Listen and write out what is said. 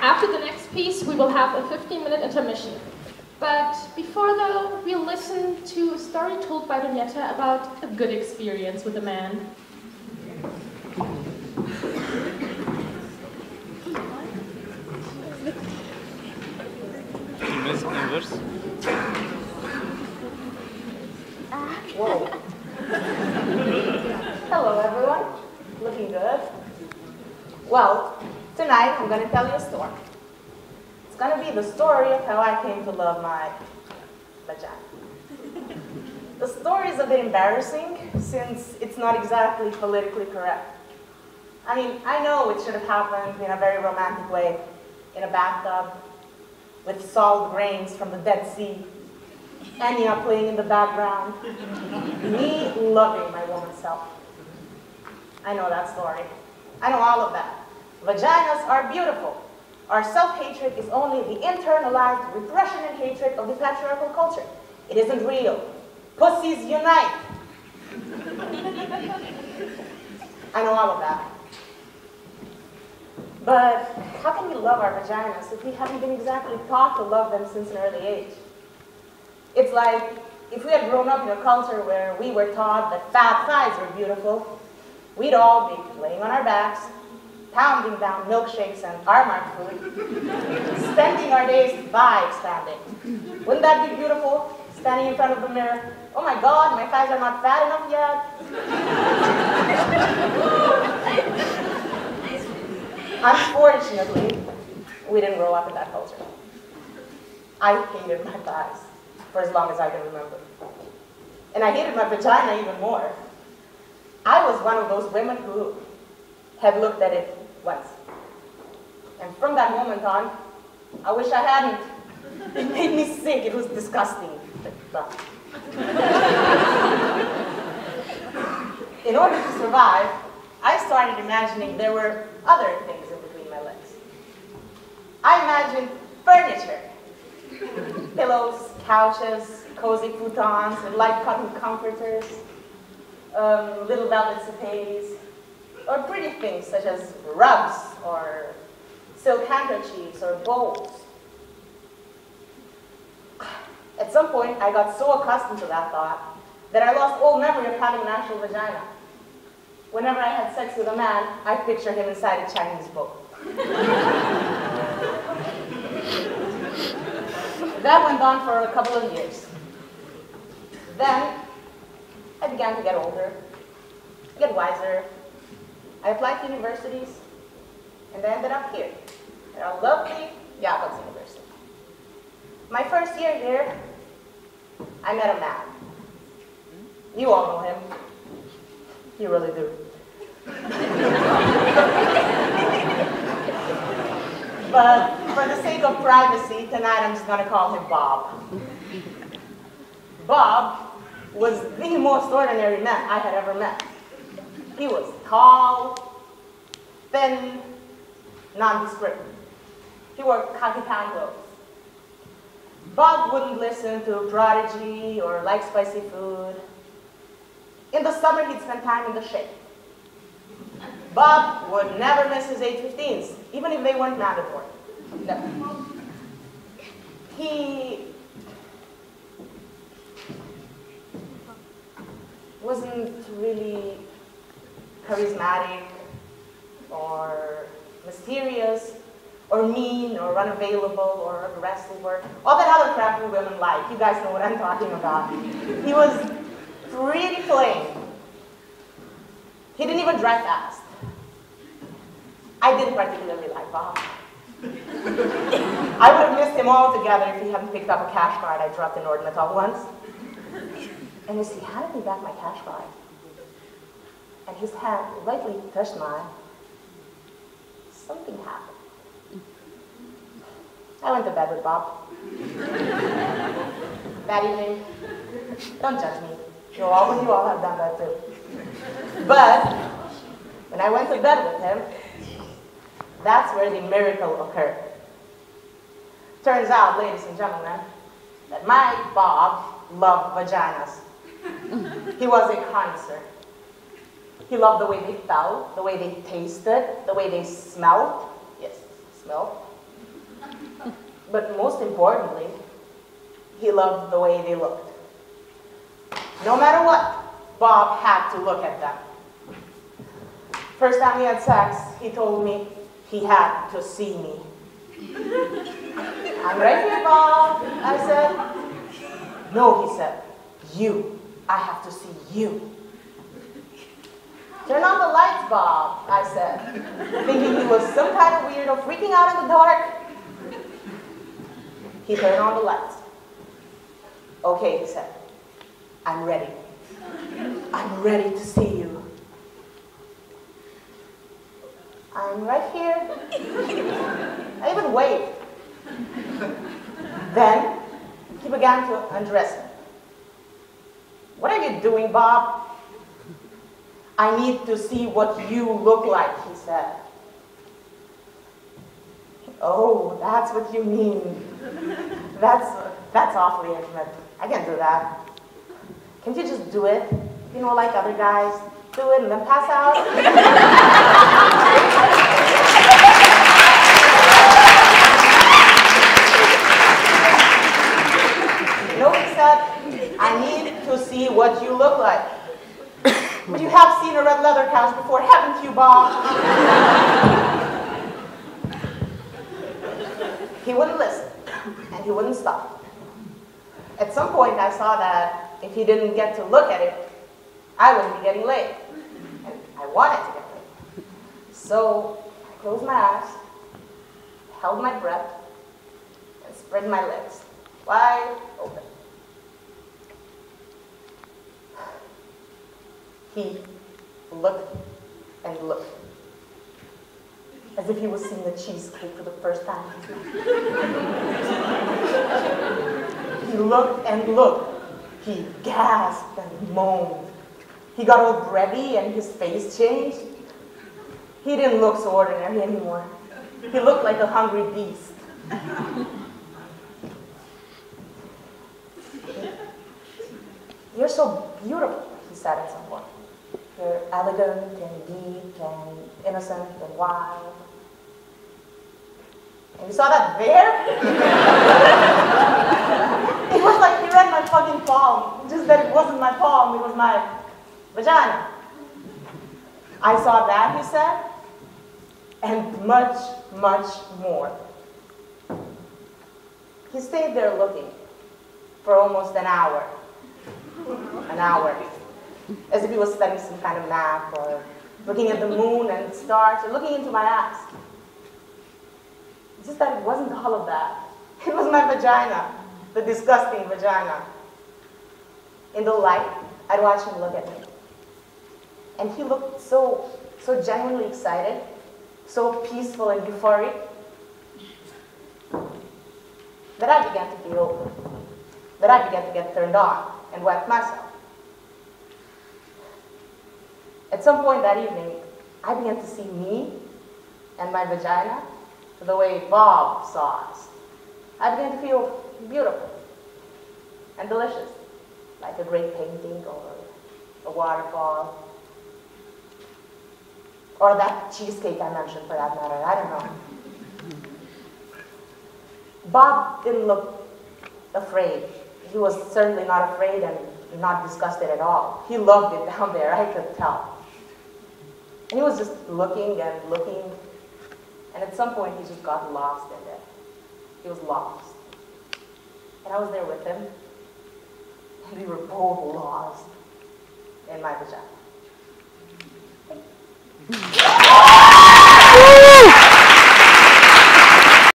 After the next piece, we will have a 15-minute intermission. But before though, we'll listen to a story told by Donjeta about a good experience with a man. Whoa. Hello, everyone. Looking good? Well, tonight I'm going to tell you a story. It's going to be the story of how I came to love my vagina. The story is a bit embarrassing since it's not exactly politically correct. I mean, I know it should have happened in a very romantic way, in a bathtub, with salt grains from the Dead Sea, Enya playing in the background, me loving my woman self. I know that story. I know all of that. Vaginas are beautiful. Our self-hatred is only the internalized repression and hatred of the patriarchal culture. It isn't real. Pussies unite. I know all of that. But how can we love our vaginas if we haven't been exactly taught to love them since an early age? It's like if we had grown up in a culture where we were taught that fat thighs were beautiful, we'd all be laying on our backs, pounding down milkshakes and Armark food, spending our days thigh expanding. Wouldn't that be beautiful? Standing in front of the mirror, oh my God, my thighs are not fat enough yet. Unfortunately, we didn't grow up in that culture. I hated my thighs for as long as I can remember. And I hated my vagina even more. I was one of those women who had looked at it once. And from that moment on, I wish I hadn't. It made me sick. It was disgusting. In order to survive, I started imagining there were other things in between my legs. I imagined furniture. Pillows, couches, cozy futons, and light cotton comforters, little velvet settees, or pretty things such as rugs, or silk handkerchiefs, or bowls. At some point, I got so accustomed to that thought that I lost all memory of having an actual vagina. Whenever I had sex with a man, I picture him inside a Chinese bowl. That went on for a couple of years. Then, I began to get older, get wiser. I applied to universities, and I ended up here, at our lovely Jakobs University. My first year here, I met a man. You all know him. You really do. But for the sake of privacy, tonight I'm just going to call him Bob. Bob was the most ordinary man I had ever met. He was tall, thin, nondescript. He wore khaki clothes. Bob wouldn't listen to Prodigy or like spicy food. In the summer, he'd spend time in the shade. Bob would never miss his 8:15s, even if they weren't mandatory. No. He wasn't really charismatic or mysterious or mean or unavailable or aggressive or all that other crap we women like. You guys know what I'm talking about. He was pretty plain. He didn't even drive fast. I didn't particularly like Bob. I would have missed him altogether if he hadn't picked up a cash card I dropped in Ordinatol once. And as he handed me back my cash card, and his hand lightly touched mine, something happened. I went to bed with Bob. That evening, don't judge me. You all have done that too. But when I went to bed with him, that's where the miracle occurred. Turns out, ladies and gentlemen, that my Bob loved vaginas. He was a connoisseur. He loved the way they felt, the way they tasted, the way they smelled. Yes, smelled. But most importantly, he loved the way they looked. No matter what, Bob had to look at them. First time we had sex, he told me he had to see me. I'm right here, Bob, I said. No, he said, you. I have to see you. Turn on the lights, Bob, I said, thinking he was some kind of weirdo freaking out in the dark. He turned on the lights. Okay, he said, I'm ready. I'm ready to see you. I'm right here. I even waved. Then he began to undress me. What are you doing, Bob? I need to see what you look like, he said. Oh, that's what you mean. That's awfully intimate. I can't do that. Can't you just do it? You know, like other guys, do it and then pass out? No, he said, I need to see what you look like. But you have seen a red leather couch before, haven't you, Bob? He wouldn't listen, and he wouldn't stop. At some point, I saw that if he didn't get to look at it, I wouldn't be getting laid. And I wanted to get laid. So I closed my eyes, held my breath, and spread my legs wide open. He looked and looked, as if he was seeing a cheesecake for the first time. He looked and looked. He gasped and moaned. He got all breathy and his face changed. He didn't look so ordinary anymore. He looked like a hungry beast. You're so beautiful, he said at some point. You're elegant and deep and innocent and wild. And you saw that bear? It was like he read my fucking palm. Just that it wasn't my palm, it was my vagina. I saw that, he said, and much, much more. He stayed there looking for almost an hour. An hour. As if he was studying some kind of map, or looking at the moon and stars, or looking into my ass. It's just that it wasn't all of that. It was my vagina, the disgusting vagina. In the light, I'd watch him look at me. And he looked so genuinely excited, so peaceful and euphoric, that I began to feel, that I began to get turned on and wet myself. At some point that evening, I began to see me and my vagina the way Bob saw us. I began to feel beautiful and delicious, like a great painting or a waterfall, or that cheesecake I mentioned for that matter, I don't know. Bob didn't look afraid. He was certainly not afraid and not disgusted at all. He loved it down there, I could tell. And he was just looking and looking, and at some point he just got lost in there. He was lost. And I was there with him, and we were both lost in my vagina. Thank you.